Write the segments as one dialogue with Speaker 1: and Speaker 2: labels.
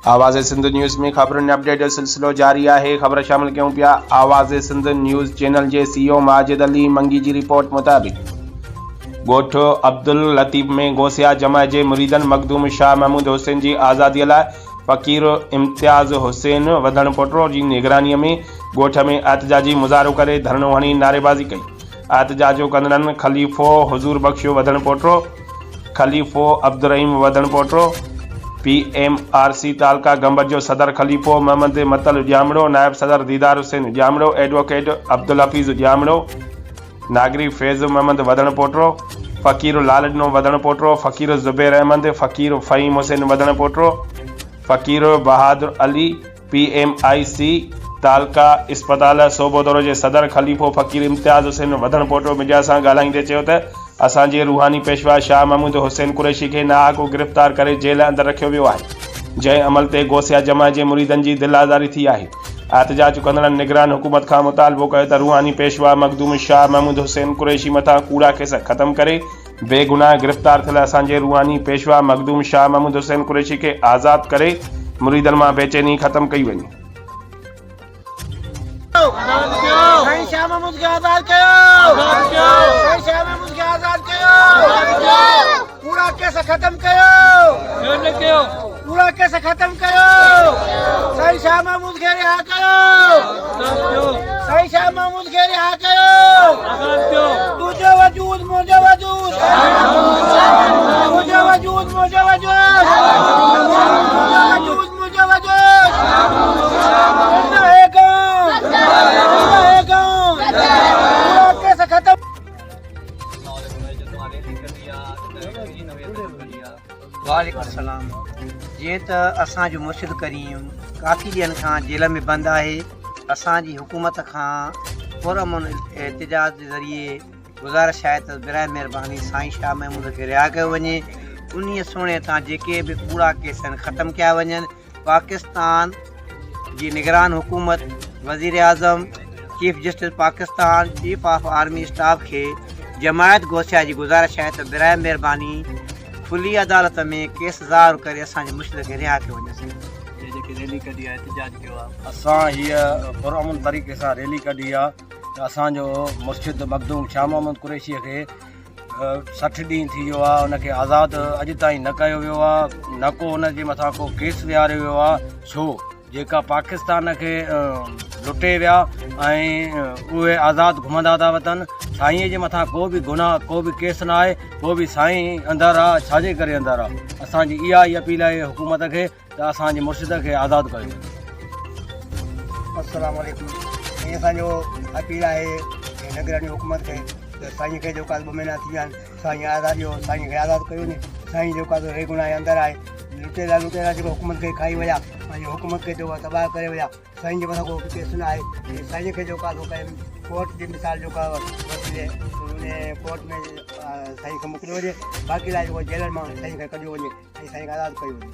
Speaker 1: आवाज़ सिंध न्यूज़ में खबरुनि अपडेट जो सिलसिलो जारी है। खबर शामिल क्यों पिया आवाज़ सिंध न्यूज़ चैनल के CEO माजिद अली मंगी की रिपोर्ट मुताबिक गोठ अब्दुल लतीफ़ में गौसिया जमात के मुरीदन मखदूम शाह महमूद हुसैन की आज़ादी लाइ फ़कीर इम्तियाज़ हुसैन वधण पोटरो की निगरानी में गोठ में एहतजाजी मुज़ाहरो करे धरणो हणी नारेबाज़ी कई। एहतजाजो कंदड़नि खलीफ़ो हुजूर बख्शियो वधण पोटरो, खलीफ़ो अब्दुर्रहीम वधण पोटरो, PMRC तालका गंबद जो सदर खलीफ़ो मोहम्मद मतल जामड़ो, नायब सदर दीदार हुसैन जामड़ो, एडवोकेट अब्दुल हफीज़ जामड़ो, नागरी फैज़ मोहम्मद वधण पोटरो, फ़कीर लालडनो वधण पोटरो, फ़कीर ज़ुबैर अहमद, फ़कीर फ़हीम हुसैन वधण पोटरो, फ़कीर बहादुर अली, PMIC तालका इस्पताल सोबोदरो के सदर खलीफ़ो फ़कीर इम्तियाज़ हुसैन वधण पोटरो मीडिया से ॻाल्हाईंदे चयो त असांजे रूहानी पेशवा शाह महमूद हुसैन कुरैशी के नाहक गिरफ़्तार करे जेल अंदर रखियो वियो आहे, जंहिं अमल ते गौसिया जमात के मुरीदन की दिल आज़ारी थी है। एहतजाज कंदड़नि निगरान हुकूमत का मुतालबो कयो त रूहानी पेशवा मखदूम शाह महमूद हुसैन कुरैशी मथा कूड़ा केस खत्म करे बेगुनाह गिरफ़्तार थियल असांजे रूहानी पेशवा मखदूम शाह महमूद हुसैन कुरैशी के आज़ाद करे मुरीदन मां बेचैनी खत्म कई वञे।
Speaker 2: शाह महमूद के आजाद कयो, शाह महमूद के आजाद कयो, पूरा केस खत्म कयो, पूरा केस खत्म कयो, सही शाह महमूद के रिहा कयो, सही शाह महमूद के रिहा कयो, तुझे वजूद मुझे वजूद, मुझे वजूद मुझे वजूद, वजूद मुझे वजूद, वालेकुम सलाम। जी तो असो मुर्शिद करीम काफ़ी दिन का जेल में बंद है। असांजी हुकूमत का पुरअमन एहतजाज के जरिए गुज़ारिश है तो बिराए मेहरबानी साईं शाह महमूद के रिहा कयो वञे। उन सोने तां जेके भी कूड़ा केस ख़त्म किया वञनि। पाकिस्तान की निगरान हुकूमत, वज़ीर आज़म, chief justice Pakistan, chief of army staff के जमायत गौसिया की गुज़ारिश है तो बिराए मेहरबानी खुली अदालत में केस ज़ाहिर करे असांजे मुर्शिद के रिहा कयो वञे।
Speaker 3: रैली कढी आहे, एहतजाज कयो आहे। असां हीअ पुरअमन तरीक़े सां रैली कढी आहे त असांजो मुर्शिद मखदूम शाह महमूद कुरैशीअ खे 60 ॾींहं थी वियो आहे, उनखे आज़ादु अॼु ताईं न कयो वियो आहे, न को उनजे मथां को केस विहारियो वियो आहे। छो जेका पाकिस्तान खे लुटे विया ऐं उहे आज़ादु घुमंदा था वतन। साईं जे मथां को बि गुनाह को बि केस न आहे, को बि साईं अंदरि आहे, छाजे करे अंदरि आहे। असांजी इहा ई अपील आहे हुकूमत खे त असांजे मुर्शिद खे आज़ादु कयो।
Speaker 2: अस्सलाम वालेकुम। ये असांजो अपील है निगरानी हुकूमत के त साईं खे जेका 2 महीना थी विया आहिनि, साईं आज़ाद जो साईं खे आज़ादु कयो नी। साईं जेका रेगुनाह अंदरि आहे, लुटेरा जेको हुकूमत खे खाई विया ऐं हुकूमत खे जेको तबाह करे विया, साईं जे मथां को केस न आहे। साईं खे जेका कोर्ट जी मिसाल जेका वसीले उन कोर्ट में साईं खे मोकिलियो वञे, बाक़ी लाइ जेको जेलनि मां साईं खे कढियो वञे ऐं साईं खे आज़ादु कयो वञे।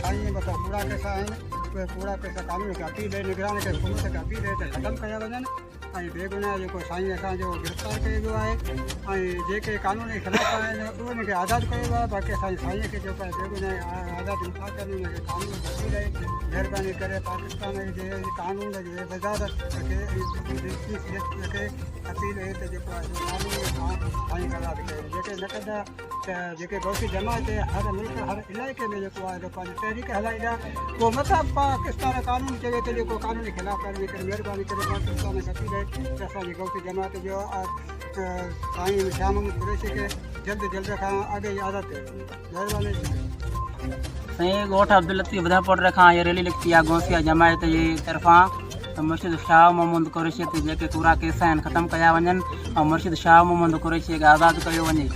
Speaker 4: साईं जे मथां कूड़ा केस आहिनि, उहे कूड़ा केस कानून खे अपील आहे, निगरान खे हुकूमत खे अपील आहे त ख़तमु कया वञनि ऐं बेगुनाह जेको साईं असांजो गिरफ़्तार कयो वियो आहे ऐं जेके कानून जे ख़िलाफ़ आहिनि उन्हनि खे आज़ादु कयो वियो आहे। बाक़ी असांजे साईं खे जेको आहे बेगुनाह आज़ादु नथा कनि, उनखे कानून खे अपील आहे महिरबानी करे पाकिस्तान जे कानून जे वज़ारत खे चीफ जस्टिस खे अपील आहे त जेको आहे कानून खां साईं खे आज़ादु कयो। जेके न कंदा त जेके गौसी जमात हर मुल्क हर इलाइक़े में जेको आहे पंहिंजी तहरीक हलाईंदा, पोइ मथां पाकिस्तान कानून चवे त जेको कानून जे ख़िलाफ़ करणी करे महिरबानी करे पाकिस्तान खे अपील आहे त असांजी गौसी जमात जो साईं शाह महमूद कुरैशी खे जल्द खां अॻे ई आज़ादु कयो। महिरबानी।
Speaker 5: साईं गोठ अब्दुल लतीफ़ वधण पोटरे खां ये रैली निकिती आहे गौसिया जमायत जे तरफ़ां त मुर्शिद शाह महमूद कुरैशी ते जेके कूड़ा केस आहिनि ख़त्म कया वञनि ऐं मुर्शिद शाह महमूद कुरैशी खे आज़ादु कयो वञे।